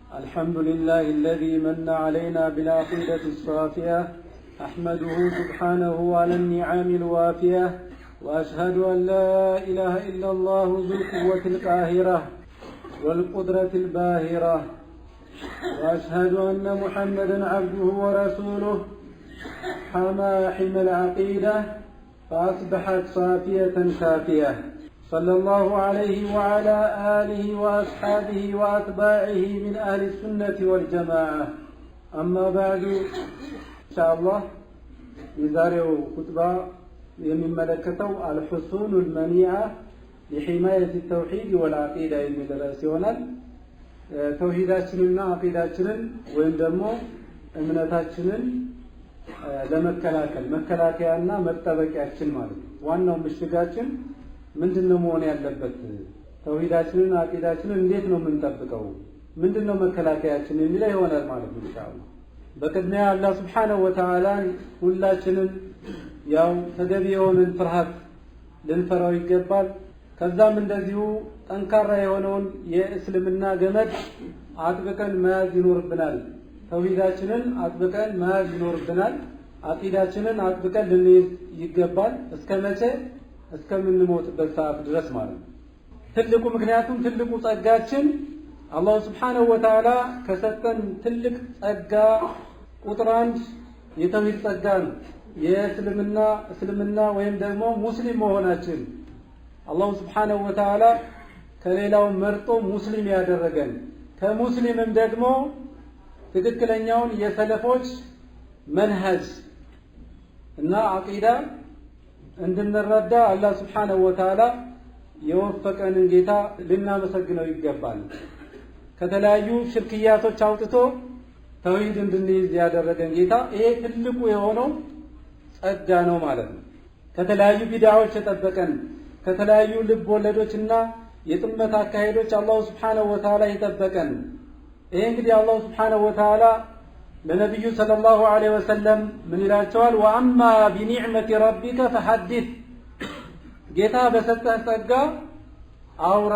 الحمد لله الذي من علينا بالعقيدة الصافية أحمده سبحانه على النعم الوافية وأشهد أن لا إله إلا الله ذو القوة القاهرة والقدرة الباهرة وأشهد أن محمدا عبده ورسوله حمى حمى العقيدة فأصبحت صافية شافية صلى الله عليه وعلى آله وأصحابه وأتباعه من أهل السنة والجماعة أما بعد إن شاء الله يزارعوا خطبة من ملكته الحصول المنيعة لحماية التوحيد والعقيدة المدرسيونال توحيداتنا عقيداتنا ويندمو እምነታችንን ለመከላከል መከላከያና መጠበቂያችን ማለት ነው። ዋናው ምሽጋችን ምንድነው መሆን ያለበት? ተውሂዳችንን አቂዳችንን እንዴት ነው የምንጠብቀው? ምንድነው መከላከያችን የሚለው ይሆናል ማለት ነው ኢንሻአላህ። በቅድሚያ አላህ Subhanahu Wa Ta'ala ሁላችንን ያው ተገቢ የሆነን ፍርሃት ልንፈራው ይገባል። ከዛም እንደዚሁ ጠንካራ የሆነውን የእስልምና ገመድ አጥብቀን መያዝ ይኖርብናል። ተውሂዳችንን አጥብቀን መያዝ ይኖርብናል። አቂዳችንን አጥብቀን ልንይዝ ይገባል። እስከመቼ? እስከምንሞትበት ሰዓት ድረስ ማለት ነው። ትልቁ ምክንያቱም ትልቁ ጸጋችን አላህ Subhanahu Wa Ta'ala ከሰጠን ትልቅ ጸጋ ቁጥር 1 የተውሂድ ጸጋ ነው። የእስልምና ወይም ደግሞ ሙስሊም መሆናችን አላህ Subhanahu Wa Ta'ala ከሌላው መርጦ ሙስሊም ያደረገን ከሙስሊምም ደግሞ ትክክለኛውን የሰለፎች መንሃጅ እና አቂዳ እንድንረዳ አላህ Subhanahu Wa Ta'ala የወፈቀንን ጌታ ልናመሰግነው ይገባል። ከተለያዩ ሽርክያቶች አውጥቶ ተውሂድ እንድንይዝ ያደረገን ጌታ ይሄ ትልቁ የሆነው ጸጋ ነው ማለት ነው። ከተለያዩ ቢድዓዎች የጠበቀን ከተለያዩ ልብ ወለዶችና የጥመት አካሄዶች አላህ Subhanahu Wa Ta'ala የጠበቀን ይሄ እንግዲህ አላህ Subhanahu Wa Ta'ala ለነብዩ ሰለላሁ ዐለይሂ ወሰለም ምን ይላቸዋል? ወአማ ቢኒዕመቲ ረቢከ ፈሐዲስ ጌታ በሰጠህ ጸጋ አውራ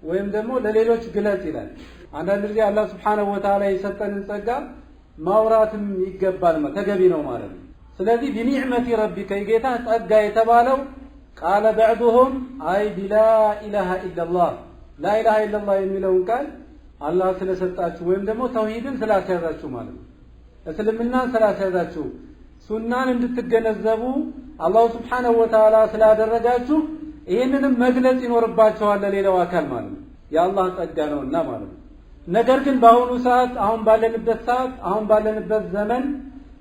ወይም ደግሞ ለሌሎች ግለጽ ይላል። አንዳንድ ጊዜ አላህ Subhanahu Wa Ta'ala የሰጠንን ጸጋ ማውራትም ይገባል ተገቢ ነው ማለት ነው። ስለዚህ ቢኒዕመቲ ረቢከ ጌታ ጸጋ የተባለው ቃለ بعضهم አይ ቢላ ኢላሃ ኢላላህ ላ ኢላሃ ኢላላህ የሚለውን ቃል አላህ ስለሰጣችሁ ወይም ደግሞ ተውሂድን ስላስያዛችሁ ማለት ነው። እስልምናን ስላስያዛችሁ ሱናን እንድትገነዘቡ አላህ Subhanahu Wa Ta'ala ስላደረጋችሁ ይሄንንም መግለጽ ይኖርባችኋል ለሌላው አካል ማለት ነው። የአላህ ጸጋ ነውና ማለት ነው። ነገር ግን በአሁኑ ሰዓት አሁን ባለንበት ዘመን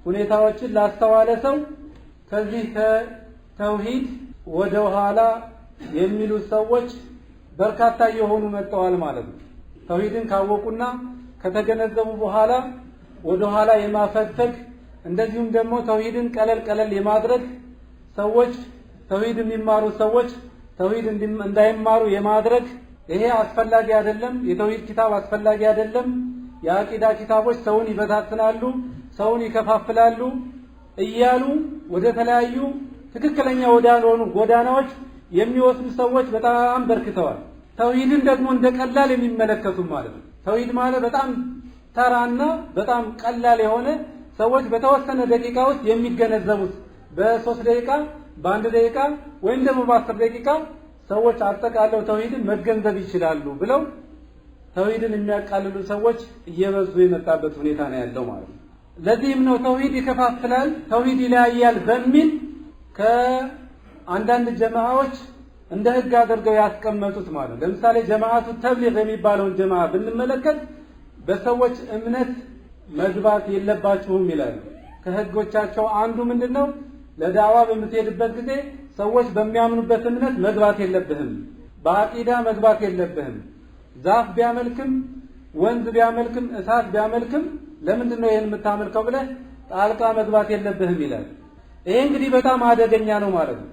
ሁኔታዎችን ላስተዋለ ሰው ከዚህ ተውሂድ ወደ ኋላ የሚሉ ሰዎች በርካታ የሆኑ መጥተዋል ማለት ነው። ተውሂድን ካወቁና ከተገነዘቡ በኋላ ወደ ኋላ የማፈግፈግ እንደዚሁም ደግሞ ተውሂድን ቀለል የማድረግ ሰዎች ተውሂድ የሚማሩ ሰዎች ተውሂድ እንዳይማሩ የማድረግ ይሄ አስፈላጊ አይደለም። የተውሂድ ኪታብ አስፈላጊ አይደለም። የአቂዳ ኪታቦች ሰውን ይበታትናሉ፣ ሰውን ይከፋፍላሉ እያሉ ወደ ተለያዩ ትክክለኛ ወዳልሆኑ ጎዳናዎች የሚወስዱ ሰዎች በጣም በርክተዋል። ተውሂድን ደግሞ እንደቀላል የሚመለከቱ ማለት ነው። ተውሂድ ማለት በጣም ተራና በጣም ቀላል የሆነ ሰዎች በተወሰነ ደቂቃ ውስጥ የሚገነዘቡት በ3 ደቂቃ በ1 ደቂቃ ወይም ደግሞ በ10 ደቂቃ ሰዎች አጠቃለው ተውሂድን መገንዘብ ይችላሉ ብለው ተውሂድን የሚያቃልሉ ሰዎች እየበዙ የመጣበት ሁኔታ ነው ያለው ማለት ነው። ለዚህም ነው ተውሂድ ይከፋፍላል፣ ተውሂድ ይለያያል በሚል ከአንዳንድ ጀማዓዎች እንደ ህግ አድርገው ያስቀመጡት ማለት ነው። ለምሳሌ ጀማዓቱ ተብሊግ የሚባለውን ጀማዓ ብንመለከት በሰዎች እምነት መግባት የለባችሁም ይላል። ከህጎቻቸው አንዱ ምንድነው? ለዳዋ በምትሄድበት ጊዜ ሰዎች በሚያምኑበት እምነት መግባት የለብህም፣ በአቂዳ መግባት የለብህም። ዛፍ ቢያመልክም ወንዝ ቢያመልክም እሳት ቢያመልክም ለምንድነው ይሄን የምታመልከው ብለህ ጣልቃ መግባት የለብህም ይላል። ይሄ እንግዲህ በጣም አደገኛ ነው ማለት ነው።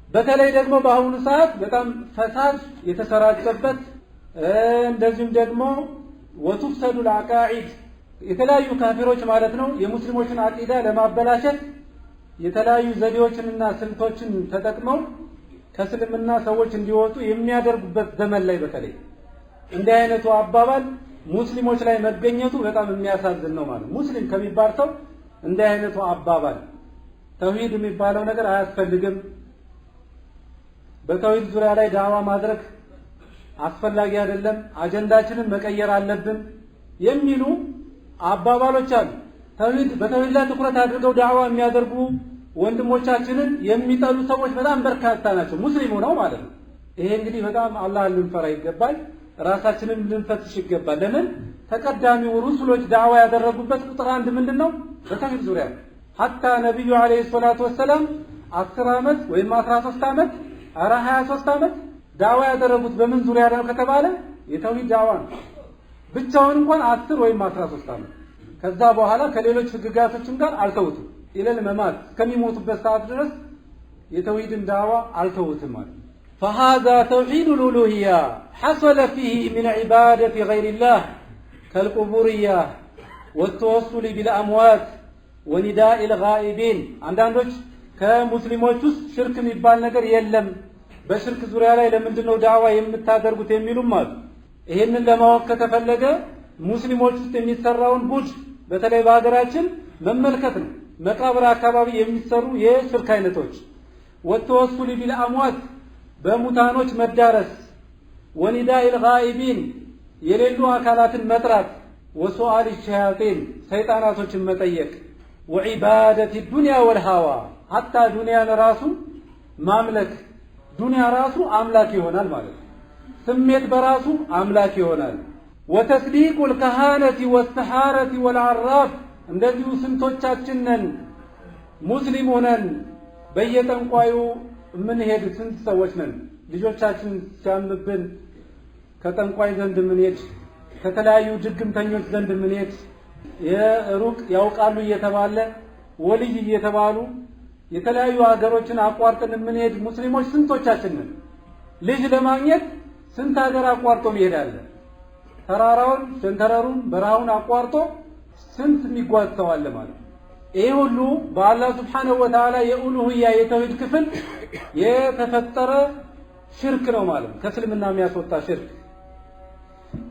በተለይ ደግሞ በአሁኑ ሰዓት በጣም ፈሳድ የተሰራጨበት እንደዚህም ደግሞ ወቱፍሰዱ العقائد የተለያዩ ካፊሮች ማለት ነው የሙስሊሞችን አቂዳ ለማበላሸት የተለያዩ ዘዴዎችንና ስልቶችን ተጠቅመው ከእስልምና ሰዎች እንዲወጡ የሚያደርጉበት ዘመን ላይ በተለይ እንዲህ አይነቱ አባባል ሙስሊሞች ላይ መገኘቱ በጣም የሚያሳዝን ነው ማለት ሙስሊም ከሚባል ሰው እንደ አይነቱ አባባል ተውሂድ የሚባለው ነገር አያስፈልግም በተውሂድ ዙሪያ ላይ ዳዋ ማድረግ አስፈላጊ አይደለም አጀንዳችንን መቀየር አለብን የሚሉ አባባሎች አሉ ተውሂድ በተውሂድ ላይ ትኩረት አድርገው ዳዋ የሚያደርጉ ወንድሞቻችንን የሚጠሉ ሰዎች በጣም በርካታ ናቸው ሙስሊሙ ነው ማለት ነው ይሄ እንግዲህ በጣም አላህን ልንፈራ ይገባል ራሳችንን ልንፈትሽ ይገባል ለምን ተቀዳሚው ሩሱሎች ዳዋ ያደረጉበት ቁጥር አንድ ምንድነው በተውሂድ ዙሪያ حتى ነብዩ አለይሂ ሰላቱ ወሰለም 10 አመት ወይም 13 አመት 23 አመት ዳዋ ያደረጉት በምን ዙሪያ ነው ከተባለ የተውሂድ ዳዋ ብቻውን እንኳን 10 ወይም 13 አመት ከዛ በኋላ ከሌሎች ህግጋቶችም ጋር አልተውትም ኢለል መማት ከሚሞቱበት ሰዓት ድረስ የተውሂድን ዳዋ አልተውትም ማለት فهذا توحيد الألوهية حصل فيه من عبادة غير الله كالقبورية والتوسل بالأموات ونداء الغائبين አንዳንዶች ከሙስሊሞች ውስጥ ሽርክ የሚባል ነገር የለም በሽርክ ዙሪያ ላይ ለምንድነው ዳዋ የምታደርጉት የሚሉም አሉ ይሄንን ለማወቅ ከተፈለገ ሙስሊሞች ውስጥ የሚሰራውን ጉድ በተለይ በአገራችን መመልከት ነው መቃብር አካባቢ የሚሰሩ የሽርክ አይነቶች ወተወሱል ቢልአምዋት በሙታኖች መዳረስ ወኒዳኢ الغائبين የሌሉ አካላትን መጥራት ወሱአል الشياطين ሰይጣናቶችን መጠየቅ وعبادة الدنيا والهوى حتى دنيا ራሱ ማምለክ ዱንያ ራሱ አምላክ ይሆናል ማለት ስሜት በራሱ አምላክ ይሆናል وتصديق الكهانة والسحارة والعراف እንደዚሁ ስንቶቻችን ነን ሙስሊም ሆነን በየጠንቋዩ ምን ሄድ ስንት ሰዎች ነን ልጆቻችን ሲያምብን ከጠንቋይ ዘንድ ምን ሄድ ከተለያዩ ድግምተኞች ዘንድ ምን ሄድ የሩቅ ያውቃሉ እየተባለ ወልይ እየተባሉ የተለያዩ ሀገሮችን አቋርጠን ምን ሄድ ሙስሊሞች ስንቶቻችን ነን ልጅ ለማግኘት ስንት ሀገር አቋርጦ ይሄዳል ተራራውን ሸንተረሩን በረሃውን አቋርጦ ስንት የሚጓዝ ሰው አለ ማለት ይሄ ሁሉ በአላህ Subhanahu Wa Ta'ala የኡሉሂያ የተውሂድ ክፍል የተፈጠረ ሽርክ ነው ማለት ከእስልምና የሚያስወጣ ሽርክ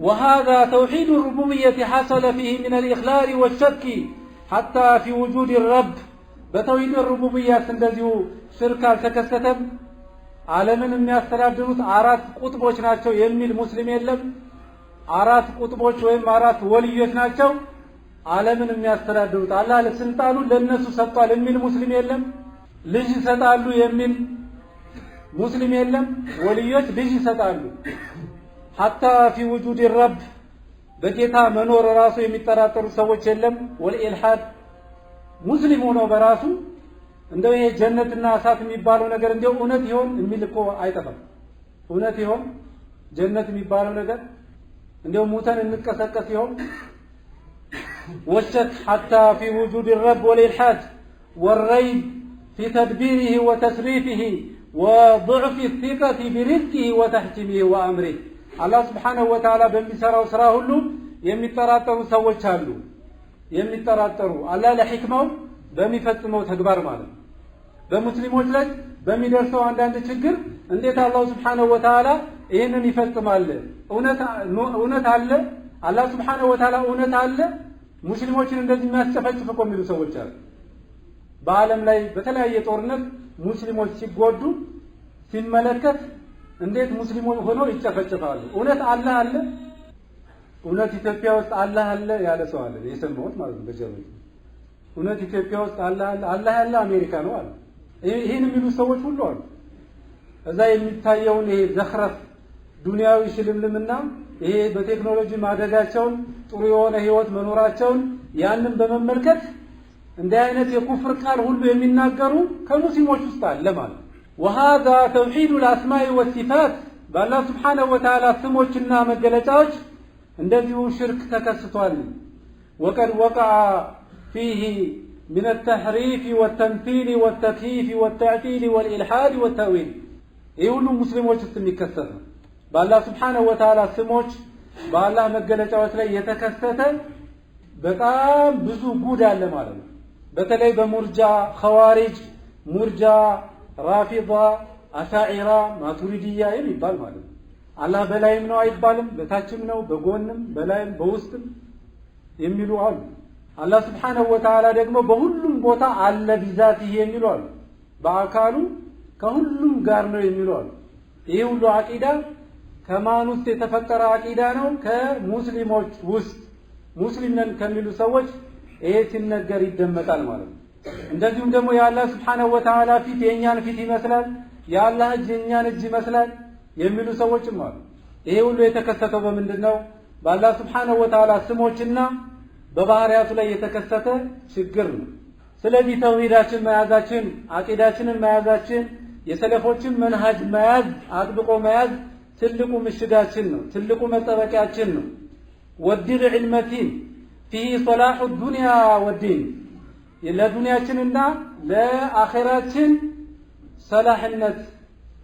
وهذا توحيد الربوبية حصل فيه من الإخلال والشك حتى في وجود الرب በተውሂድ الربوبية እንደዚሁ ሽርክ አልተከሰተም ዓለምን የሚያስተዳድሩት አራት ቁጥቦች ናቸው የሚል ሙስሊም የለም አራት ቁጥቦች ወይም አራት ወልዮች ናቸው ዓለምን የሚያስተዳድሩት አላህ ለስልጣኑ ለነሱ ሰጥቷል የሚል ሙስሊም የለም ልጅ ይሰጣሉ የሚል ሙስሊም የለም ወልዮች ልጅ ይሰጣሉ حتى في وجود الرب በጌታ መኖር ራሱ የሚጠራጠሩ ሰዎች የለም ወልኢልሃድ ሙስሊም ሆኖ በራሱ እንደው ይሄ ጀነትና እሳት የሚባለው ነገር እንደው እውነት ይሆን የሚል እኮ አይጠፋም እውነት ይሆን ጀነት የሚባለው ነገር እንደው ሙተን እንቀሰቀስ ይሆን وشك حتى في وجود الرب والإلحاد والريب في تدبيره وتصريفه وضعف الثقة برزقه وتحكيمه وأمره الله سبحانه وتعالى بمسرى وسرى ሁሉ የሚጠራጠሩ ሰዎች አሉ የሚጠራጠሩ አላህ ለሕክማው በሚፈጽመው ተግባር ማለት በሙስሊሞች ላይ በሚደርሰው አንዳንድ ችግር እንዴት አላህ Subhanahu Wa Ta'ala ይሄንን ይፈጽማል እውነት አለ አላህ Subhanahu Wa Ta'ala እውነት አለ ሙስሊሞችን እንደዚህ የሚያስጨፈጭፉ የሚሉ ሰዎች አሉ በአለም ላይ በተለያየ ጦርነት ሙስሊሞች ሲጎዱ ሲመለከት እንዴት ሙስሊሞች ሆነው ይጨፈጭፋሉ እውነት አላህ አለ እውነት ኢትዮጵያ ውስጥ አላህ አለ ያለ ሰው አለ የሰማሁት ማለት ነው በጀርመን እውነት ኢትዮጵያ ውስጥ አላህ ያለ አሜሪካ ነው አለ ይሄን የሚሉ ሰዎች ሁሉ አሉ እዛ የሚታየውን ይሄ ዘኽረፍ ዱንያዊ ሽልምልምና ይሄ በቴክኖሎጂ ማደጋቸውን ጥሩ የሆነ ህይወት መኖራቸውን ያንን በመመልከት እንደ አይነት የኩፍር ቃል ሁሉ የሚናገሩ ከሙስሊሞች ውስጥ አለ ማለት وهذا توحيد الاسماء والصفات بالله سبحانه وتعالى ስሞችና መገለጫዎች እንደዚሁ ሽርክ ተከስቷል وقد وقع فيه من التحريف والتمثيل والتكييف والتعطيل والالحاد والتاويل ይሄ ሁሉ ሙስሊሞች ውስጥ የሚከሰት ነው بالله سبحانه وتعالى ስሞች በአላህ መገለጫዎች ላይ የተከሰተ በጣም ብዙ ጉድ አለ ማለት ነው በተለይ በሙርጃ ኸዋሪጅ ሙርጃ ራፊዳ አሻዒራ ማቱሪዲያ የሚባል ማለት ነው አላህ በላይም ነው አይባልም በታችም ነው በጎንም በላይም በውስጥም የሚሉ አሉ አላህ Subhanahu Wa Ta'ala ደግሞ በሁሉም ቦታ አለ ቢዛቲሂ የሚሉ አሉ በአካሉ ከሁሉም ጋር ነው የሚሉ አሉ ይሄ ሁሉ አቂዳ ከማን ውስጥ የተፈጠረ አቂዳ ነው ከሙስሊሞች ውስጥ ሙስሊም ነን ከሚሉ ሰዎች ይሄ ሲነገር ይደመጣል ማለት ነው እንደዚሁም ደግሞ የአላህ Subhanahu Wa Ta'ala ፊት የኛን ፊት ይመስላል የአላህ እጅ የኛን እጅ ይመስላል የሚሉ ሰዎችም አሉ ይሄ ሁሉ የተከሰተው በምንድነው በአላህ Subhanahu Wa Ta'ala ስሞችና በባህሪያቱ ላይ የተከሰተ ችግር ነው ስለዚህ ተውሂዳችን መያዛችን አቂዳችንን መያዛችን የሰለፎችን መንሃጅ መያዝ አጥብቆ መያዝ ትልቁ ምሽጋችን ነው ትልቁ መጠበቂያችን ነው ወዲር ዒልመቲን فيه صلاح الدنيا والدين ለዱንያችንና ለአኺራችን ሰላህነት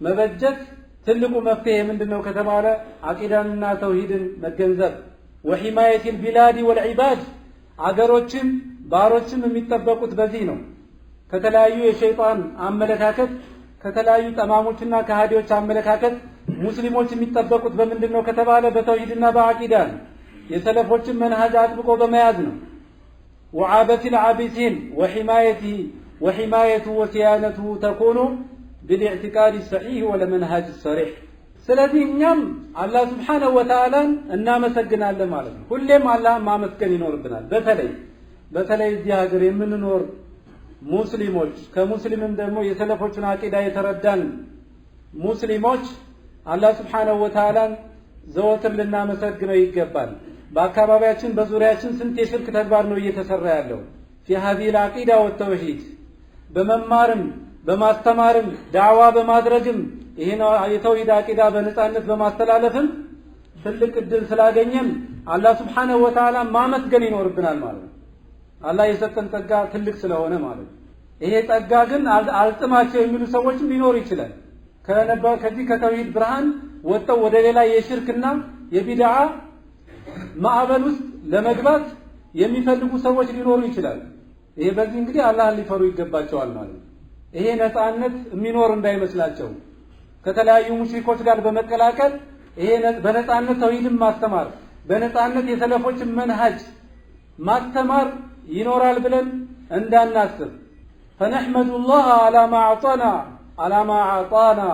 መበጀት ትልቁ መፍትሄ ምንድነው ከተባለ አቂዳንና ተውሂድን መገንዘብ وحمايه البلاد والعباد አገሮችን ባሮችን የሚጠበቁት በዚህ ነው ከተለያዩ የሸይጣን አመለካከት ከተለያዩ ጠማሞችና ከሃዲዎች አመለካከት ሙስሊሞች የሚጠበቁት በምንድነው ከተባለ በተውሂድና በአቂዳ የሰለፎችን መንሃጅ አጥብቆ በመያዝ ነው وعابة العابثين وحمايته وصيانته تكون بالاعتقاد الصحيح والمنهج الصريح ስለዚህ እኛም አላህ Subhanahu Wa Ta'ala እናመሰግናለን ማለት ነው ሁሌም አላህ ማመስገን ይኖርብናል በተለይ እዚህ ሀገር የምንኖር ሙስሊሞች ከሙስሊምም ደግሞ የሰለፎችን አቂዳ የተረዳን ሙስሊሞች አላህ Subhanahu Wa Ta'ala ዘወትር ልናመሰግነው ይገባል በአካባቢያችን በዙሪያችን ስንት የሽርክ ተግባር ነው እየተሰራ ያለው في هذه العقيدة والتوحيد በመማርም በማስተማርም ዳዕዋ በማድረግም ይሄን የተውሂድ አቂዳ በነጻነት በማስተላለፍም ትልቅ እድል ስላገኘን አላህ Subhanahu Wa Ta'ala ማመስገን ይኖርብናል ማለት ነው አላህ የሰጠን ጸጋ ትልቅ ስለሆነ ማለት ነው ይሄ ጸጋ ግን አልጥማቸው የሚሉ ሰዎችም ሊኖር ይችላል ከዚህ ከተውሂድ ብርሃን ወጥተው ወደ ሌላ የሽርክና የቢድዓ ማዕበል ውስጥ ለመግባት የሚፈልጉ ሰዎች ሊኖሩ ይችላል ይሄ በዚህ እንግዲህ አላህን ሊፈሩ ይገባቸዋል ማለት ነው ይሄ ነጻነት የሚኖር እንዳይመስላቸው ከተለያዩ ሙሽሪኮች ጋር በመቀላቀል ይሄ በነጻነት ተውሂድን ማስተማር በነጻነት የሰለፎችን መንሃጅ ማስተማር ይኖራል ብለን እንዳናስብ فنحمد الله على ما أعطانا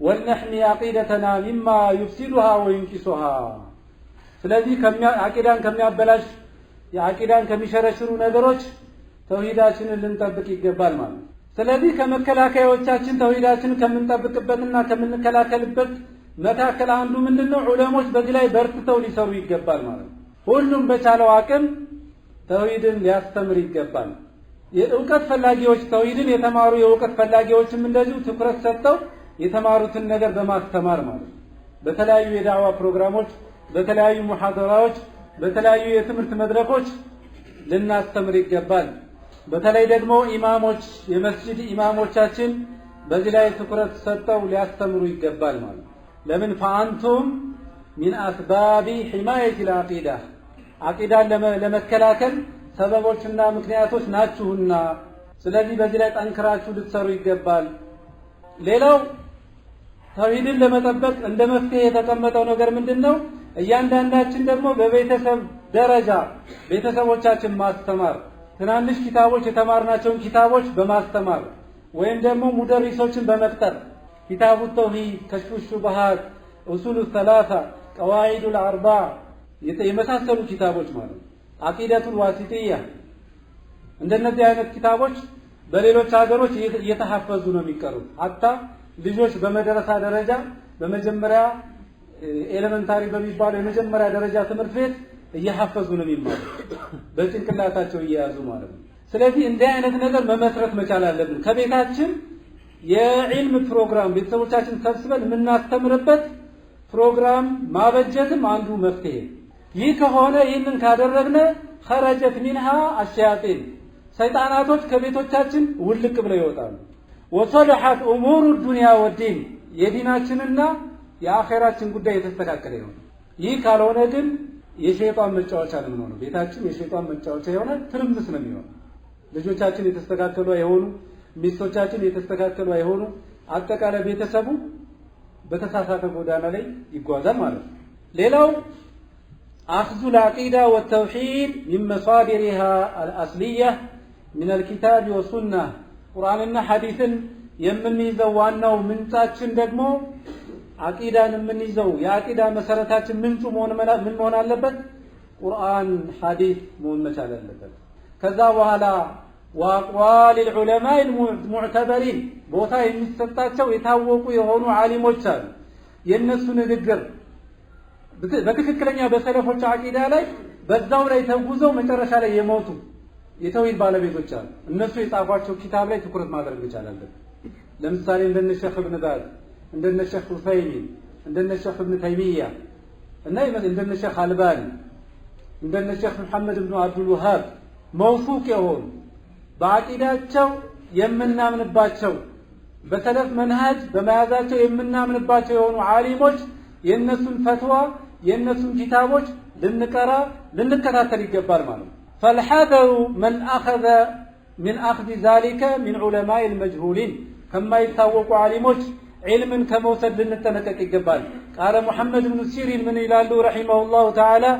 ولنحمي عقيدتنا مما يفسدها وينكسها ስለዚህ አቂዳን ከሚያበላሽ የአቂዳን ከሚሸረሽሩ ነገሮች ተውሂዳችንን ልንጠብቅ ይገባል ማለት ስለዚህ ከመከላከያዎቻችን ተውሂዳችንን ከምንጠብቅበትና ከምንከላከልበት መካከል አንዱ ምንድነው ዑለሞች በዚህ ላይ በርትተው ሊሰሩ ይገባል ማለት ሁሉም በቻለው አቅም ተውሂድን ሊያስተምር ይገባል የእውቀት ፈላጊዎች ተውሂድን የተማሩ የእውቀት ፈላጊዎችም እንደዚሁ ትኩረት ሰጥተው የተማሩትን ነገር በማስተማር ማለት በተለያዩ የዳዕዋ ፕሮግራሞች በተለያዩ ሙሐደራዎች በተለያዩ የትምህርት መድረኮች ልናስተምር ይገባል በተለይ ደግሞ ኢማሞች የመስጂድ ኢማሞቻችን በዚህ ላይ ትኩረት ሰጥተው ሊያስተምሩ ይገባል ማለት ለምን فانتم من اسباب حمايه العقيده አቂዳን ለመከላከል ሰበቦችና ምክንያቶች ናችሁና ስለዚህ በዚህ ላይ ጠንክራችሁ ልትሰሩ ይገባል ሌላው ተውሂድን ለመጠበቅ እንደ መፍትሄ የተቀመጠው ነገር ምንድነው እያንዳንዳችን ደግሞ በቤተሰብ ደረጃ ቤተሰቦቻችን ማስተማር ትናንሽ ኪታቦች የተማርናቸውን ኪታቦች በማስተማር ወይም ደግሞ ሙደሪሶችን በመቅጠር ኪታቡ ተውሂድ ከሽፉ ሹብሃት ኡሱሉ ሰላሳ ቀዋዒዱ አልአርባ የመሳሰሉ ኪታቦች ማለት አቂዳቱል ዋሲጢያ እንደነዚህ አይነት ኪታቦች በሌሎች ሀገሮች እየተሐፈዙ ነው የሚቀሩት አጣ ልጆች በመደረሳ ደረጃ በመጀመሪያ ኤሌመንታሪ በሚባለው የመጀመሪያ ደረጃ ትምህርት ቤት እየሐፈዙ ነው የሚማሩ በጭንቅላታቸው እየያዙ ማለት ነው ስለዚህ እንዲህ አይነት ነገር መመስረት መቻል አለብን ከቤታችን የዒልም ፕሮግራም ቤተሰቦቻችን ሰብስበን የምናስተምርበት ፕሮግራም ማበጀትም አንዱ መፍትሄ ይህ ከሆነ ይህንን ካደረግነ خرجت منها الشياطين ሰይጣናቶች ከቤቶቻችን ውልቅ ብለው ይወጣሉ وصلحت امور الدنيا والدين የዲናችንና የአኺራችን ጉዳይ የተስተካከለ ነው ይህ ካልሆነ ግን የሸይጣን መጫወቻ ነው የሚሆነው ቤታችን የሸይጣን መጫወቻ የሆነ ትርምስ ነው የሚሆነው ልጆቻችን የተስተካከሉ አይሆኑ ሚስቶቻችን የተስተካከሉ አይሆኑ አጠቃላይ ቤተሰቡ በተሳሳተ ጎዳና ላይ ይጓዛል ማለት ነው። ሌላው أخذ العقيدة والتوحيد من مصادرها الأصلية من الكتاب والسنة قرآننا حديث يمنيزو وانو منتاچن ደግሞ عقيدان يمنيزو يا عقيدة مسارتاچن ምንጩ ምን መሆን አለበት ቁርአን ሐዲስ መሆን መቻል አለበት ከዛ በኋላ وأقوال العلماء المعتبرين ቦታ የሚሰጣቸው የታወቁ የሆኑ ዓሊሞች አሉ የነሱ ንግግር በትክክለኛ በሰለፎች አቂዳ ላይ በዛው ላይ ተጉዘው መጨረሻ ላይ የሞቱ የተውሂድ ባለቤቶች አሉ እነሱ የጻፏቸው ኪታብ ላይ ትኩረት ማድረግ መቻል አለበት ለምሳሌ እንደነ ሼኽ ኢብኑ ባዝ እንደነ ሼኽ ኡሰይሚን እንደነ ሼኽ ኢብኑ ተይሚያ እና እንደነ ሼኽ አልባኒ እንደነ ሼኽ መሐመድ ኢብኑ አብዱል ወሃብ መውሱቅ የሆኑ በአቂዳቸው የምናምንባቸው በሰለፍ መንሃጅ በመያዛቸው የምናምንባቸው የሆኑ ዓሊሞች የነሱን ፈትዋ የነሱን ኪታቦች ልንቀራ ልንከታተል ይገባል ማለት ነው فالحذر من أخذ من أخذ ذلك من علماء المجهولين كما يتوقع علموች علما كموسد لنتنقق ይገባል قال محمد بن سيرين من ይላሉ رحمه الله تعالى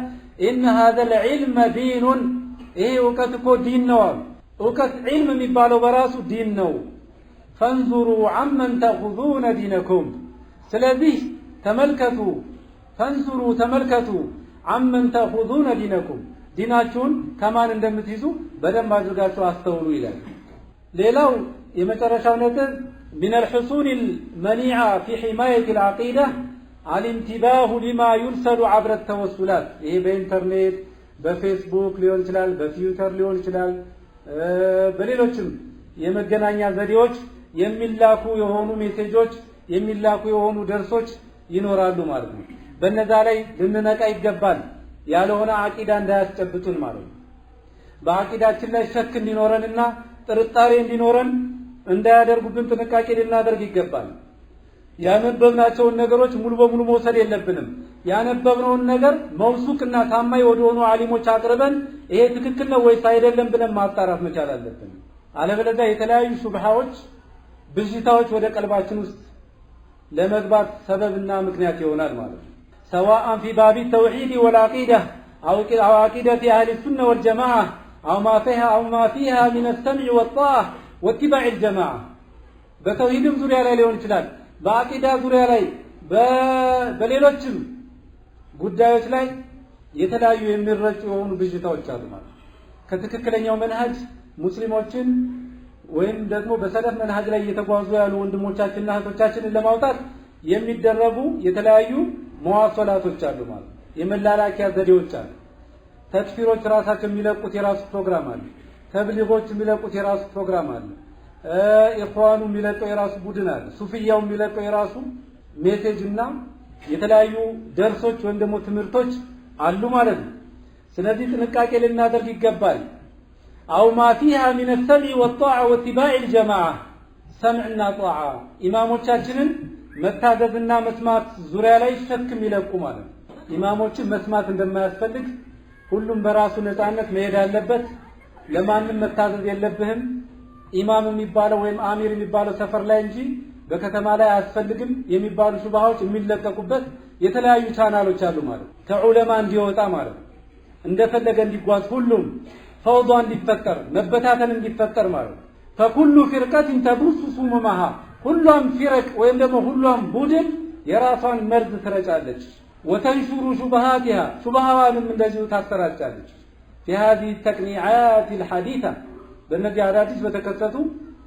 إن هذا العلم دين ይሄ ዕውቀት እኮ ዲን ነው ዕውቀት علم የሚባለው በራሱ ዲን ነው فانظروا عمن تأخذون دينكم ስለዚህ ተመልከቱ فانظروا ተመልከቱ عمن تأخذون دينكم ዲናችሁን ከማን እንደምትይዙ በደንብ አድርጋችሁ አስተውሉ ይላል ሌላው የመጨረሻው ነጥብ من الحصول المنيعة في حماية العقيدة الانتباه لما يرسل عبر التوسلات ይሄ በኢንተርኔት በፌስቡክ ሊሆን ይችላል በትዊተር ሊሆን ይችላል በሌሎችም የመገናኛ ዘዴዎች የሚላኩ የሆኑ ሜሴጆች የሚላኩ የሆኑ ደርሶች ይኖራሉ ማለት ነው በእነዛ ላይ ልንነቃ ይገባል ያለሆነ አቂዳ እንዳያስጨብጡን ማለት ነው በአቂዳችን ላይ ሸክ እንዲኖረንና ጥርጣሬ እንዲኖረን እንዳያደርጉብን ጥንቃቄ ልናደርግ ይገባል ያነበብናቸውን ነገሮች ሙሉ በሙሉ መውሰድ የለብንም ያነበብነውን ነገር መውሱቅና ታማኝ ወደሆኑ ዓሊሞች አቅርበን ይሄ ትክክል ነው ወይስ አይደለም ብለን ማጣራት መቻል አለብን አለበለዚያ የተለያዩ ሱብሃዎች ብዥታዎች ወደ ቀልባችን ውስጥ ለመግባት ሰበብና ምክንያት ይሆናል ማለት ነው سواء في باب التوحيد والعقيدة أو عقيدة أهل السنة والجماعة أو ما فيها من السمع والطاعة واتباع الجماعة بتوحيد زوريا ላይ ሊሆን ይችላል በአቂዳ ዙሪያ ላይ በሌሎችም ጉዳዮች ላይ የተለያዩ የሚረጩ የሆኑ ብዥታዎች አሉ ማለት ከትክክለኛው መንሃጅ ሙስሊሞችን ወይም ደግሞ በሰለፍ መንሃጅ ላይ እየተጓዙ ያሉ ወንድሞቻችንና እህቶቻችንን ለማውጣት የሚደረጉ የተለያዩ መዋሰላቶች አሉ ማለት የመላላኪያ ዘዴዎች አሉ ተክፊሮች ራሳቸው የሚለቁት የራሱ ፕሮግራም አለ ተብሊጎች የሚለቁት የራሱ ፕሮግራም አለ ኢኽዋኑ የሚለቀው የራሱ ቡድን አለ ሱፊያው የሚለቀው የራሱ ሜሴጅና የተለያዩ ደርሶች ወይም ደግሞ ትምህርቶች አሉ ማለት ነው ስለዚህ ጥንቃቄ ልናደርግ ይገባል أو ما فيها من السمع والطاعة واتباع الجماعة سمعنا طاعة ኢማሞቻችንን መታዘዝና መስማት ዙሪያ ላይ ሸክ የሚለቁ ማለት ኢማሞችን መስማት እንደማያስፈልግ ሁሉም በራሱ ነፃነት መሄድ አለበት ለማንም መታዘዝ የለብህም ኢማም የሚባለው ወይም አሚር የሚባለው ሰፈር ላይ እንጂ በከተማ ላይ አያስፈልግም የሚባሉ ሱብሃዎች የሚለቀቁበት የተለያዩ ቻናሎች አሉ ማለት ከዑለማ እንዲወጣ ማለት እንደፈለገ እንዲጓዝ ሁሉም ፈውዷ እንዲፈጠር መበታተን እንዲፈጠር ማለት فكل فرقة تبث سمومها ሁሉም ፍረቅ ወይም ደግሞ ሁሉም ቡድን የራሷን መርዝ ትረጫለች وتنشر شبهاتها شبهاتንም እንደዚሁ ታሰራጫለች في هذه التقنيعات الحديثة በእነዚህ አዳዲስ በተከሰቱ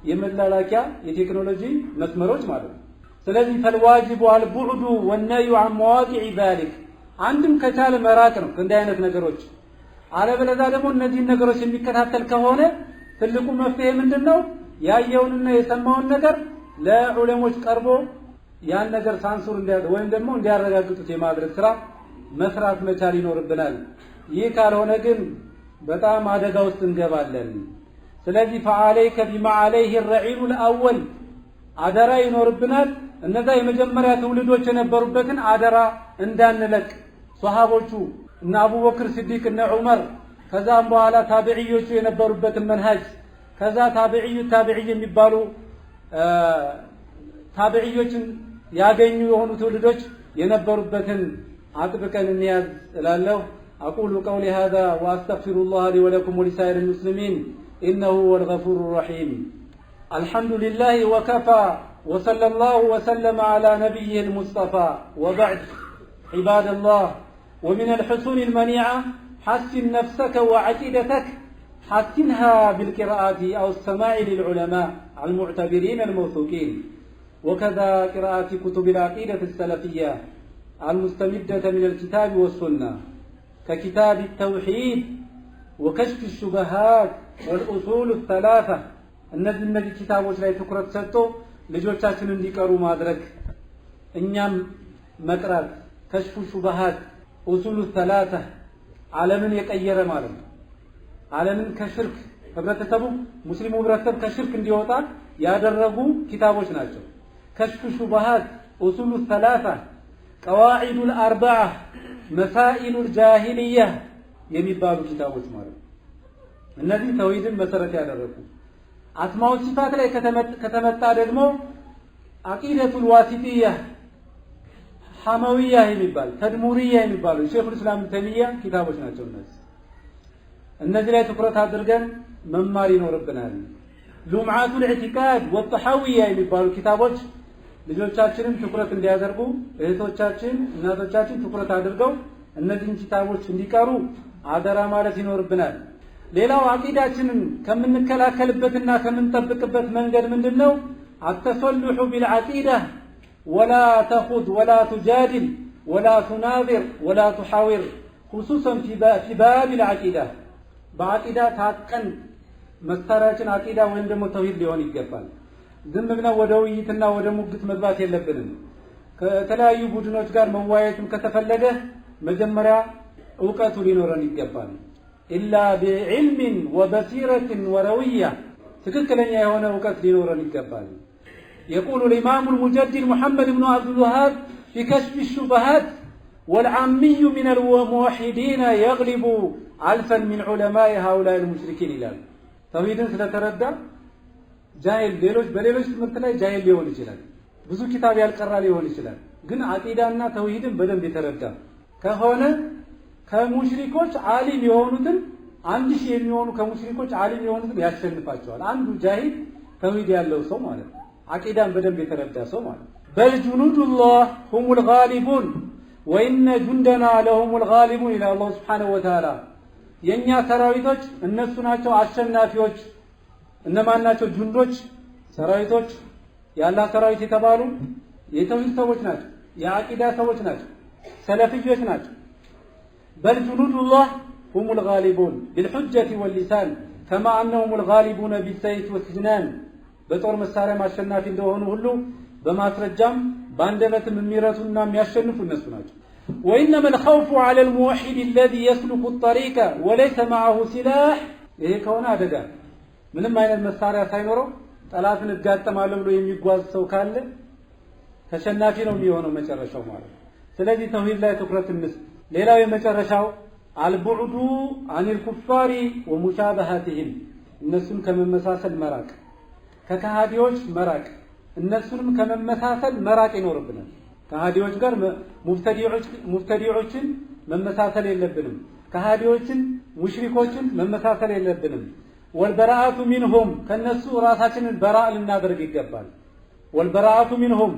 የመላላኪያ የቴክኖሎጂ መስመሮች ማለት ነው ስለዚህ فالواجب البعد والنهي عن مواقع ذلك አንድም ከቻለ መራቅ ነው እንደ አይነት ነገሮች አለበለዚያ ደግሞ እነዚህ ነገሮች የሚከታተል ከሆነ ትልቁ መፍትሄ ምንድነው ያየውንና የሰማውን ነገር ለዑለሞች ቀርቦ ያን ነገር ሳንሱር እንዲያደርግ ወይም ደግሞ እንዲያረጋግጡት የማድረግ ስራ መስራት መቻል ይኖርብናል ይህ ካልሆነ ግን በጣም አደጋ ውስጥ እንገባለን ስለዚህ فعليك بما عليه الرعيل الاول አደራ ይኖርብናል እነዛ የመጀመሪያ ትውልዶች የነበሩበትን አደራ እንዳንለቅ ሷሃቦቹ እና አቡበክር ሲዲቅ እና ዑመር ከዛም በኋላ ታቢዒዮቹ የነበሩበትን መንሃጅ ከዛ ታቢዒዩ የሚባሉ ታቢዒዮችን ያገኙ የሆኑ ትውልዶች የነበሩበትን አጥብቀን እንያዝ እላለሁ። أقول قولي هذا وأستغفر الله لي ولكم ولسائر المسلمين إنه هو الغفور الرحيم. الحمد لله وكفى وصلى الله وسلم على نبيه المصطفى. وبعد عباد الله، ومن الحصون المنيعة حسن نفسك وعقيدتك، حسنها بالقراءة أو السماع للعلماء المعتبرين الموثوقين، وكذا قراءة كتب العقيدة السلفية المستمدة من الكتاب والسنة ككتاب التوحيد وكشف الشبهات والأصول الثلاثة. እነዚህ ኪታቦች ላይ ትኩረት ሰጥቶ ልጆቻችን እንዲቀሩ ማድረግ፣ እኛም መቅራት። ከሽፉ ሹብሃት ኡሱሉ ሰላሳ ዓለምን የቀየረ ማለት ነው። ዓለምን ከሽርክ ህብረተሰቡ ሙስሊሙ ህብረተሰብ ከሽርክ እንዲወጣ ያደረጉ ኪታቦች ናቸው። ከሽፉ ሹብሃት ኡሱሉ ሰላሳ ቀዋዒዱል አርበዓ መሳኢሉል ጃሂልያ የሚባሉ ኪታቦች ማለት ነው። እነዚህ ተውሂድን መሰረት ያደረጉ። አስማው ሲፋት ላይ ከተመጣ ደግሞ አቂደቱል ዋሲጢያ ሐመዊያ የሚባል ተድሙሪያ የሚባሉ ሼኹል ኢስላም ተይሚያ ኪታቦች ናቸው። እነዚህ ላይ ትኩረት አድርገን መማር ይኖርብናል። ሉምዓቱል ኢዕቲቃድ ወጠሐዊያ የሚባሉ ኪታቦች ልጆቻችንን ትኩረት እንዲያደርጉ እህቶቻችን እናቶቻችን ትኩረት አድርገው እነዚህን ኪታቦች እንዲቀሩ አደራ ማለት ይኖርብናል። ሌላው አቂዳችንን ከምንከላከልበትና ከምንጠብቅበት መንገድ ምንድነው? አተሰልሑ ቢልዓቂዳ ወላ ተኹድ ወላ ቱጃድል ወላ ቱናዚር ወላ ቱሐዊር خصوصا في باب العقيدة በአቂዳ ታቀን መሳሪያችን አቂዳ ወይም ደግሞ ተውሂድ ሊሆን ይገባል። ዝም ብለን ወደ ውይይትና ወደ ሙግት መግባት የለብንም። ከተለያዩ ቡድኖች ጋር መዋየትም ከተፈለገ መጀመሪያ ዕውቀቱ ሊኖረን ይገባል። ኢላ ቢዕልም ወበሲረት ወረውያ ትክክለኛ የሆነ ዕውቀት ሊኖረን ይገባል። يقول الإمام المجدد محمد بن عبد الوهاب في كشف الشبهات والعامي من الموحدين يغلب ألفا من علماء هؤلاء المشركين ይላል። ተውሂድን ስለተረዳ ጃሂል በሌሎች ትምህርት ላይ ጃሂል ሊሆን ይችላል። ብዙ ኪታብ ያልቀራ ሊሆን ይችላል። ግን አቂዳና ተውሂድን በደንብ የተረዳ ከሆነ ከሙሽሪኮች ዓሊም የሆኑትን 1000 የሚሆኑ ከሙሽሪኮች ዓሊም የሆኑትን ያሸንፋቸዋል። አንዱ ጃሂል ተውሂድ ያለው ሰው ማለት ነው። አቂዳን በደንብ የተረዳ ሰው ማለት ነው። በል ጁኑዱላህ ሁሙል ጋሊቡን ወኢነ ጁንደና ለሁሙል ጋሊቡን ኢላ አላህ ሱብሓነሁ ወተዓላ። የኛ ሰራዊቶች እነሱ ናቸው አሸናፊዎች። እነማን ናቸው? ጁንዶች ሰራዊቶች የአላህ ሰራዊት የተባሉ የተውሂድ ሰዎች ናቸው፣ የአቂዳ ሰዎች ናቸው፣ ሰለፊዮች ናቸው። በል ጁኑዱላህ ሁሙል ጋሊቡን ቢልሑጀቲ ወልሊሳን ከማ አነሁሙል ጋሊቡነ ቢሰይፍ ወስጅናን። በጦር መሳሪያ ማሸናፊ እንደሆኑ ሁሉ በማስረጃም በአንደበትም የሚረቱና የሚያሸንፉ እነሱ ናቸው። وإنما الخوف على الموحد الذي يسلك الطريق وليس معه سلاح ይሄ ከሆነ አደጋ ምንም አይነት መሳሪያ ሳይኖረው ጠላትን እጋጠማለሁ ብሎ የሚጓዝ ሰው ካለ ተሸናፊ ነው የሚሆነው መጨረሻው ማለት ነው። ስለዚህ ተውሂድ ላይ ትኩረት እንስጥ። ሌላው የመጨረሻው አልቡዕዱ አኒል ኩፋሪ ወሙሻበሃቲሂም፣ እነሱን ከመመሳሰል መራቅ፣ ከከሃዲዎች መራቅ፣ እነሱንም ከመመሳሰል መራቅ ይኖርብናል። ከሃዲዎች ጋር ሙብተዲዖችን መመሳሰል የለብንም። ከሃዲዎችን ሙሽሪኮችን መመሳሰል የለብንም። ወልበራአቱ ሚንሁም ከነሱ ራሳችንን በራእ ልናደርግ ይገባል። ወልበራአቱ ሚንሁም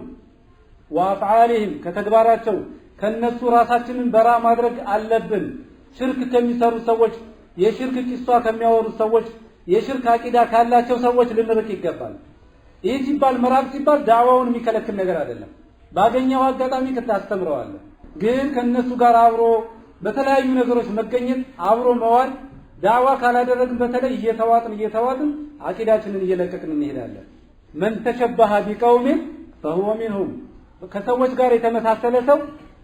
ወአፍዓሊሂም ከተግባራቸው ከነሱ ራሳችንን በራእ ማድረግ አለብን። ሽርክ ከሚሰሩ ሰዎች፣ የሽርክ ቂሷ ከሚያወሩ ሰዎች፣ የሽርክ አቂዳ ካላቸው ሰዎች ልንርቅ ይገባል። ይህ ሲባል መራቅ ሲባል ዳዕዋውን የሚከለክል ነገር አይደለም። ባገኘው አጋጣሚ ታስተምረዋለህ። ግን ከነሱ ጋር አብሮ በተለያዩ ነገሮች መገኘት አብሮ መዋል ዳዕዋ ካላደረግን በተለይ እየተዋጥን አቂዳችንን እየለቀቅን እንሄዳለን። መን ተሸበሀ ቢቀውሚን ፈሁወ ሚንሁም፣ ከሰዎች ጋር የተመሳሰለ ሰው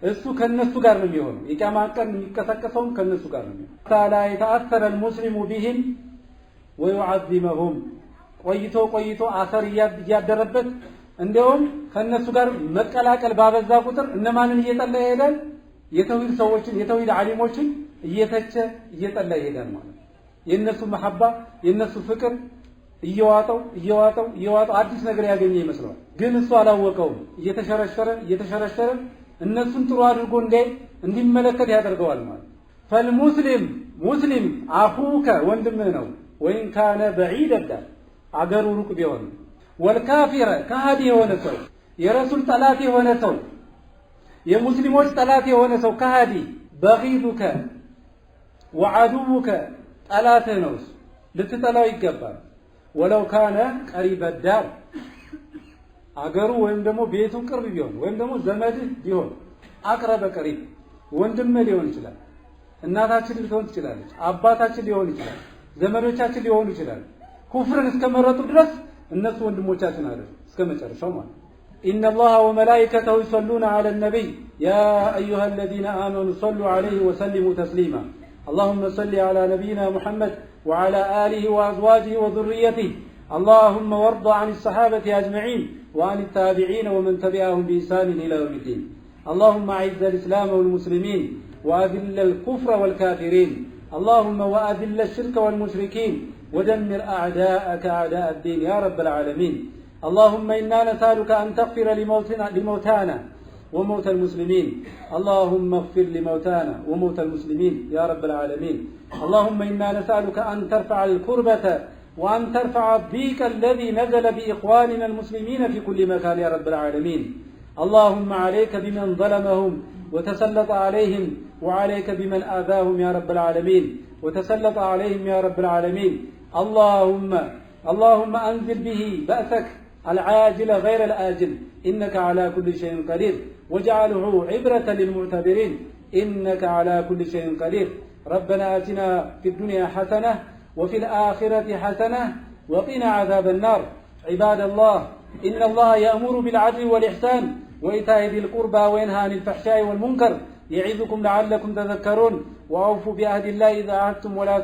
እሱ ከነሱ ጋር ነው የሚሆነው። የቂያማ ቀን የሚቀሰቀሰውም ከነሱ ጋር ነው የሚሆነው። ታላ የተአሰረ المسلم بهم ويعظمهم ቆይቶ አሰር እያደረበት እንደውም ከነሱ ጋር መቀላቀል ባበዛ ቁጥር እነማንን እየጠላ ይሄዳል? የተውሂድ ሰዎችን የተውሂድ ዓሊሞችን እየተቸ እየጠላ ይሄዳል ማለት ነው። የነሱ መሐባ የነሱ ፍቅር እየዋጠው አዲስ ነገር ያገኘ ይመስለዋል። ግን እሱ አላወቀውም። እየተሸረሸረ እነሱን ጥሩ አድርጎ እንዲመለከት ያደርገዋል ማለት። ፈልሙስሊም ሙስሊም አኹከ ወንድምህ ነው። ወይን ካነ በዒደ አገሩ ሩቅ ቢሆን። ወልካፊረ ከሃዲ የሆነ ሰው የረሱል ጠላት የሆነ ሰው የሙስሊሞች ጠላት የሆነ ሰው ከሃዲ በጊዱከ ወዐዱውከ ጠላትህ ነው። ልትጠላው ይገባል። ወለው ካነ ቀሪበ ዳር አገሩ ወይም ደግሞ ቤቱ ቅርብ ቢሆን ወይም ደግሞ ዘመድህ ቢሆን አቅረበ ቀሪብ ወንድምህ ሊሆን ይችላል። እናታችን ልትሆን ትችላለች። አባታችን ሊሆን ይችላል። ዘመዶቻችን ሊሆኑ ይችላል። ኩፍርን እስከመረጡ ድረስ እነሱ ወንድሞቻችን አይደል እስከ መጨረሻው ማለት። إن الله وملائكته يصلون على النبي يا أيها الذين آمنوا صلوا عليه وسلموا تسليما اللهم صل على نبينا محمد وعلى آله وأزواجه وذريته اللهم وارض عن الصحابة أجمعين وعن التابعين ومن تبعهم بإحسان إلى يوم الدين اللهم أعز الإسلام والمسلمين وأذل الكفر والكافرين اللهم وأذل الشرك والمشركين ودمر أعداءك أعداء الدين يا رب العالمين اللهم إنا نسألك أن تغفر لموتانا وموتى المسلمين اللهم اغفر لموتانا وموتى المسلمين يا رب العالمين اللهم إنا نسألك أن ترفع الكربة وأن ترفع الضيق الذي نزل بإخواننا المسلمين في كل مكان يا رب العالمين اللهم عليك بمن ظلمهم وتسلط عليهم وعليك بمن آذاهم يا رب العالمين وتسلط عليهم يا رب العالمين اللهم أنزل به بأسك العاجل غير الآجل إنك على كل شيء قدير واجعله عبرة للمعتبرين إنك على كل شيء قدير ربنا آتنا في الدنيا حسنة وفي الآخرة حسنة وقنا عذاب النار عباد الله إن الله يأمر بالعدل والإحسان وإيتاء ذي القربى وينهى عن الفحشاء والمنكر يعظكم لعلكم تذكرون وأوفوا بعهد الله إذا عهدتم ولا